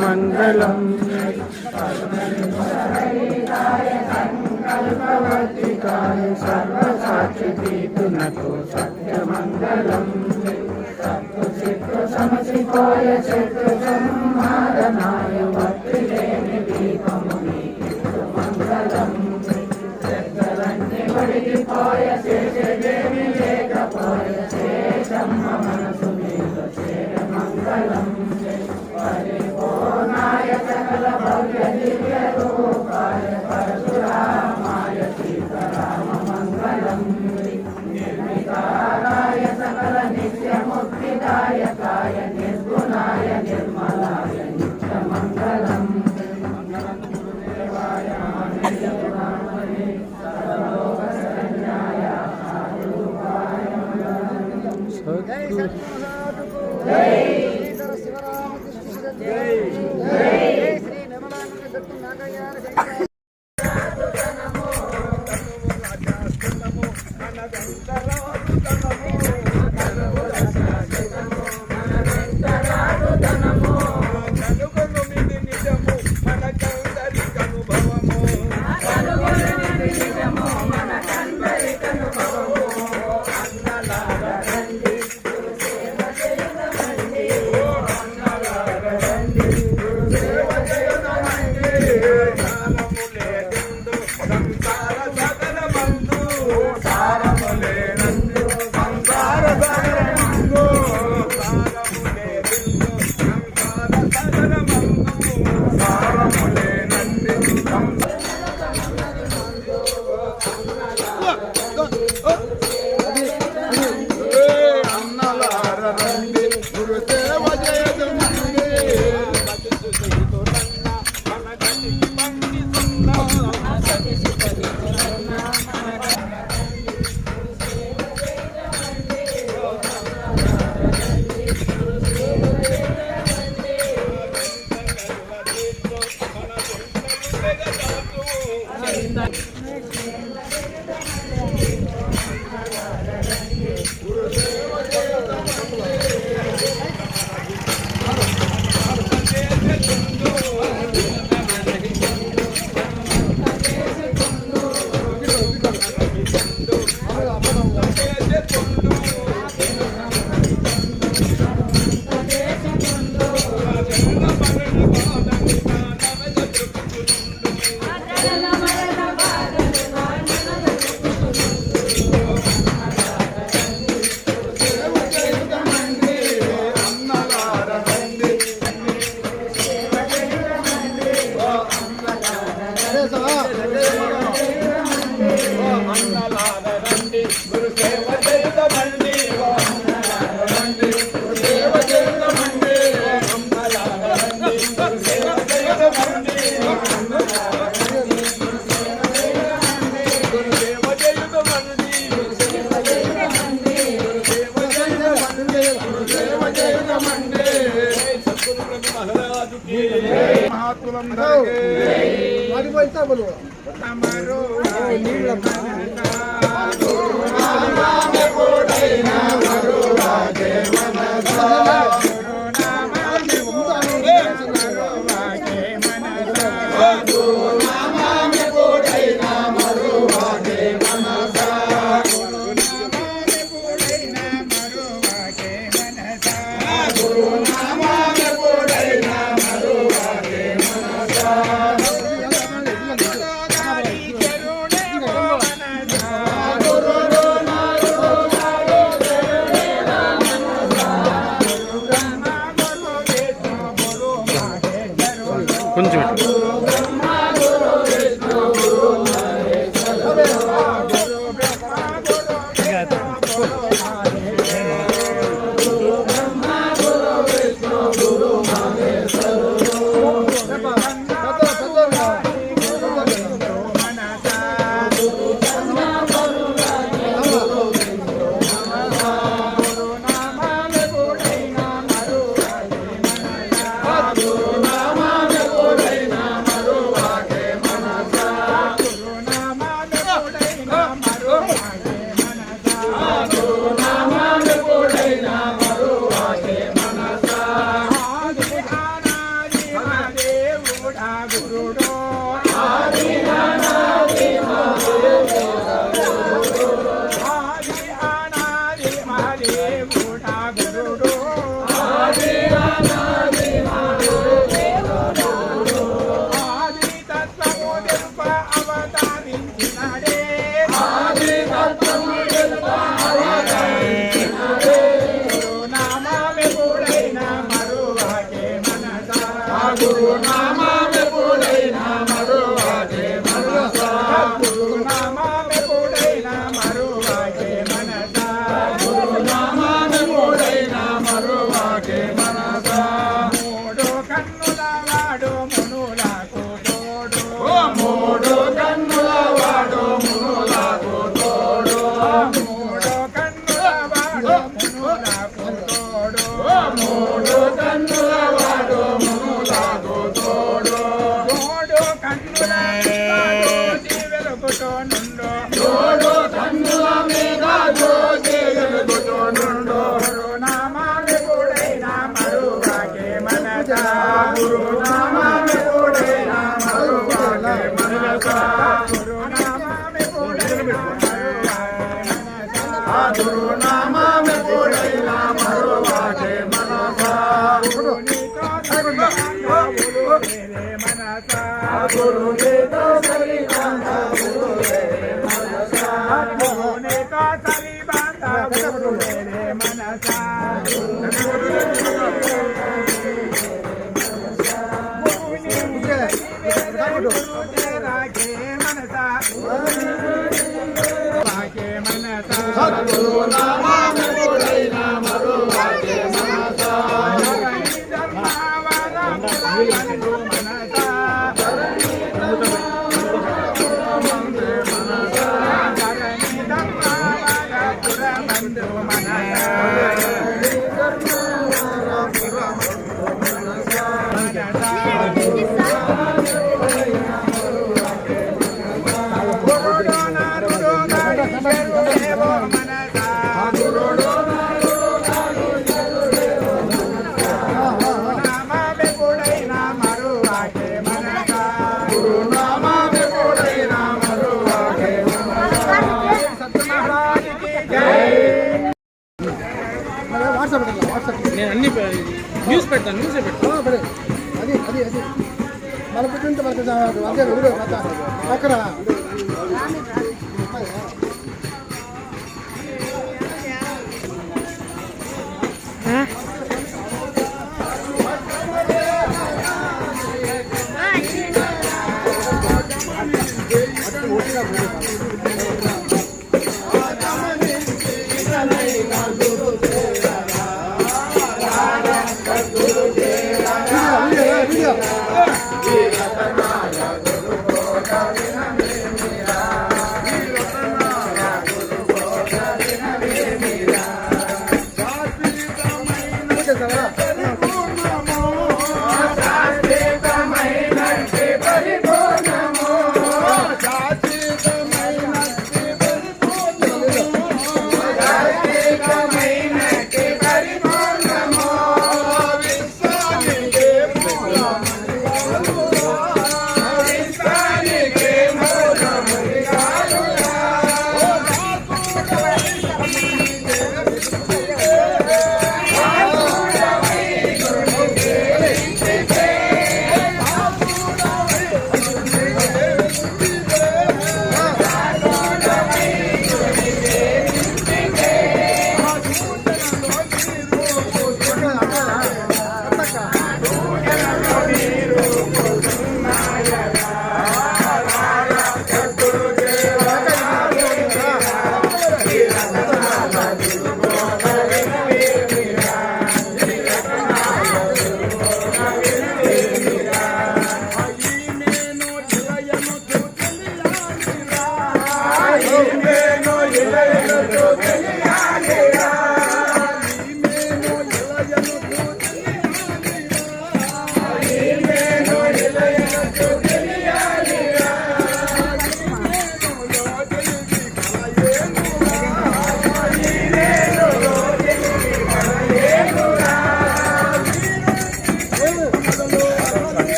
మంగళం సంకల్పవర్తికాయ సర్వసాక్షితీతునకు సత్యమంగళం సమసిపోయ శత్రు సంహారనాయ వర్తిలేని దీపముని మంగళం శత్రులన్నీ వడిగిపోయ శేషదేవి లేకపోయ శేషమ్మ మనసు మీద చేర మంగళం పరిపూర్ణాయ సకల భవ్య దివ్య రూపాయ పరశురామాయ సీతారామ మంగళం నిర్వికారాయ సకల నిత్య ముక్తిదాయకాయ నిర్గుణాయ నిర్మలాయ నిత్య మంగళం మంగళం గురుదేవాయ మహేశ్వరాయ సర్వలోక శరణ్యాయ సారూపాయ మంగళం జై సత్యసాధు జై జై జై శ్రీ నిర్మలానంద దత్తు నాగయ్యార జై మహాత్ములందరికీ తమరు కొంచెం నేను అన్ని న్యూస్ పెడతాను న్యూస్ పెడతాను అది అది అది మన పెట్టుంటే మనకు అదే వీడియో అక్కడ శాశ్వతమైన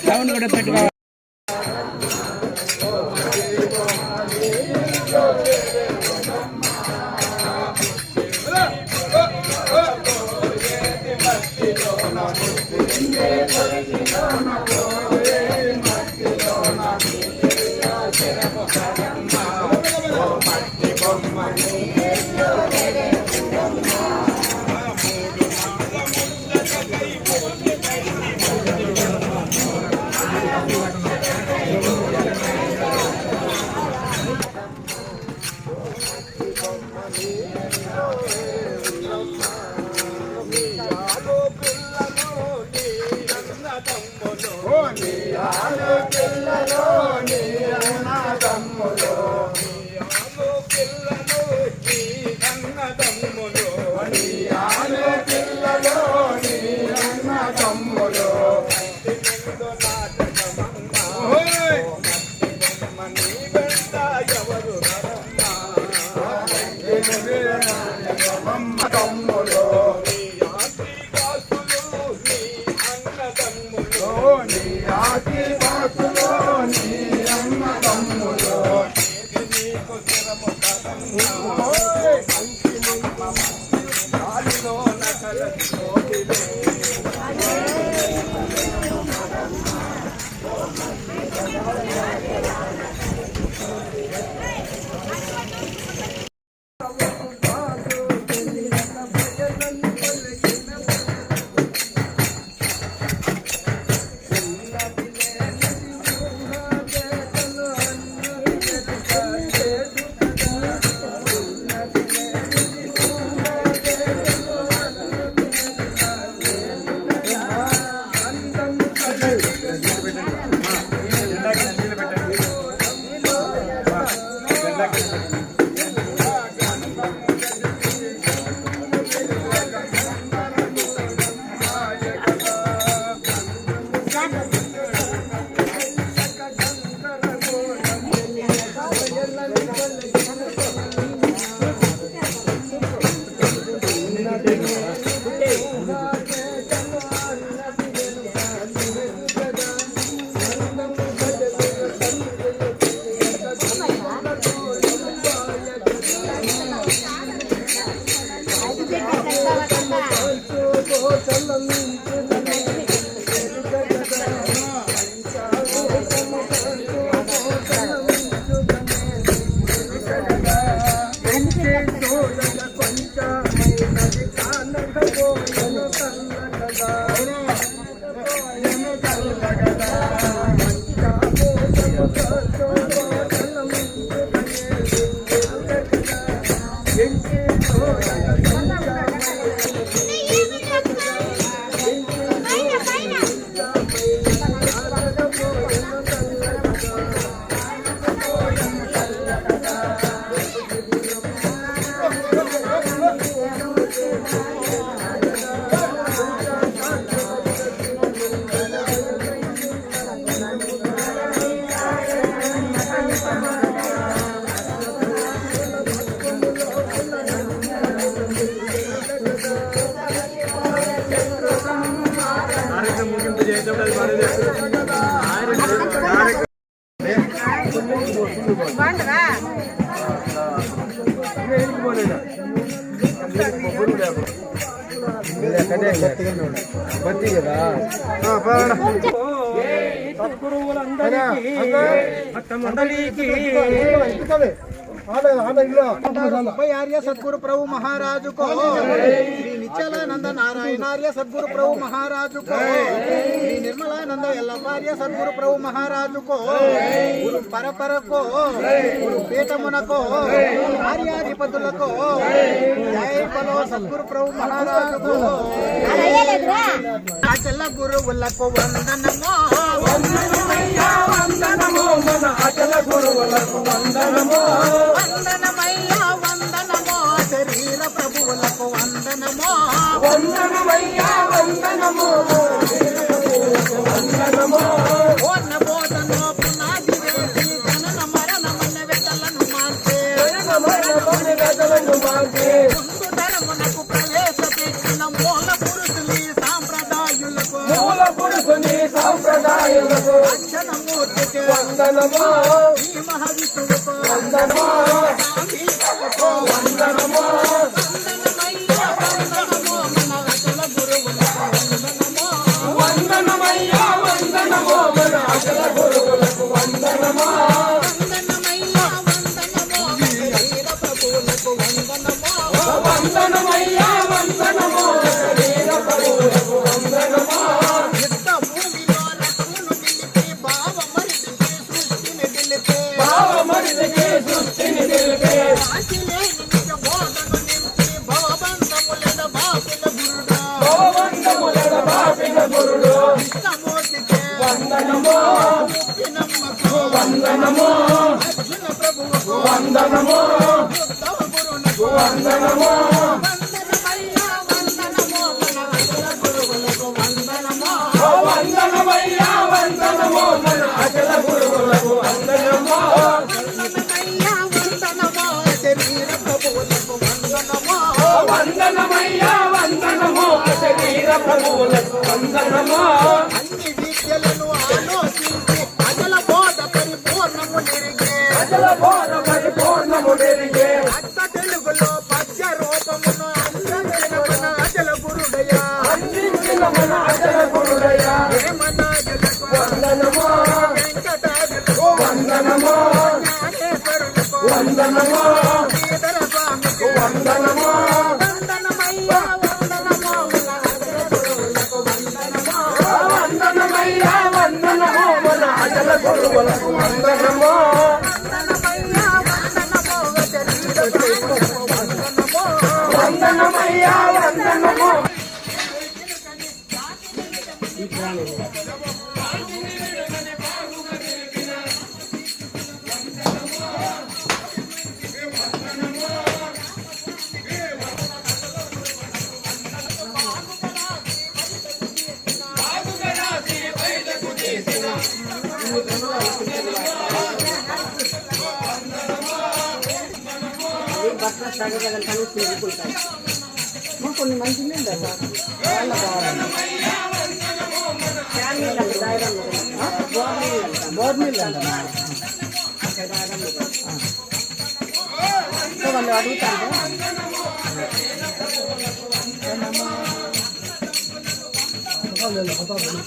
సౌండ్ కూడా పెట్టుకోవాలి. బాగుంటుందా? సద్గురువులందరికీ భక్త మండలికి आर्य सदगुरु प्रभु महाराज को श्री निचलानंद नारायणार्य सदगुरु प्रभु महाराज को श्री निर्मलानंद यल्लपार्य सदगुरु प्रभु महाराज को गुरु परपर को गुरु पीठमुन को आर्याधिपतुल को जय बोलो सदगुरु प्रभु महाराज को अचल गुरुవులకు వందనమో వందనమయ్యా వందనమో మన అచల గురువులకు వందనమో వందనమయ్యా వందనమో శరీర ప్రభువులకు వందనమో వందనమయ్యా వందనమో వందనమో ఓన బోధనో పునాది వేసి జనన మరణమున వెతలను మార్చే మరణమున వెతలను మార్చే ముందు తరమునకు ప్రవేశ పెట్టిన మూల పురుషుని సాంప్రదాయులకు అక్షరమూర్తికి వందనమో ఈ మహావిష్ణువుకు వందనమో సాంబికకు వందనమో వందనమయ్యా వందనమో మన అచల గురువులకు వందనమో వందనమయ్యా వందనమో మన అచల గురువులకు వందనమో వందనమయ్యా వందనమో శరీర ప్రభువులకు వందనమో వందనమయ్యా వందనమో శరీర ప్రభువులకు వందనమో వందనమో వందనమో అర్జున ప్రభువుకు వందనమో వందనమో వందనమయ్యా వందనమో మన అచల గురువులకు వందనమో వందనమయ్యా వందనమో మన అచల గురువులకు వందనమో వందనమయ్యా వందనమో శరీర ప్రభువులకు వందనమో వందనమయ్యా వందనమో శరీర ప్రభువులకు వందనమో అన్ని విద్యలను ఆలోచించి అచల బోధ పరిపూర్ణము నెరిగే అచల బోధ పరిపూర్ణము నెరిగే అచ్చ తెలుగులో పద్య రూపమును అందించిన మన అచల గురుడయ్యా అందించిన మన అచల గురుడయ్యా హేమనాథులకు వందనమో వెంకటాద్రులకు వందనమో జ్ఞానేశ్వరులకు వందనమో శ్రీధర స్వామికి వందనమో వందనమయ్యా వందనమో మన అచల గురువులకు వందనమో వందనమయ్యా వందనమో మన అచల గురువులకు వందనమో వందనమయ్యా వందనమో శరీర ప్రభువులకు వందనమో వందనమయ్యా వందనమో కొన్ని మంచి నీళ్ళు బోర్ నీళ్ళు అంటమ్మా వాళ్ళు అడుగుతాను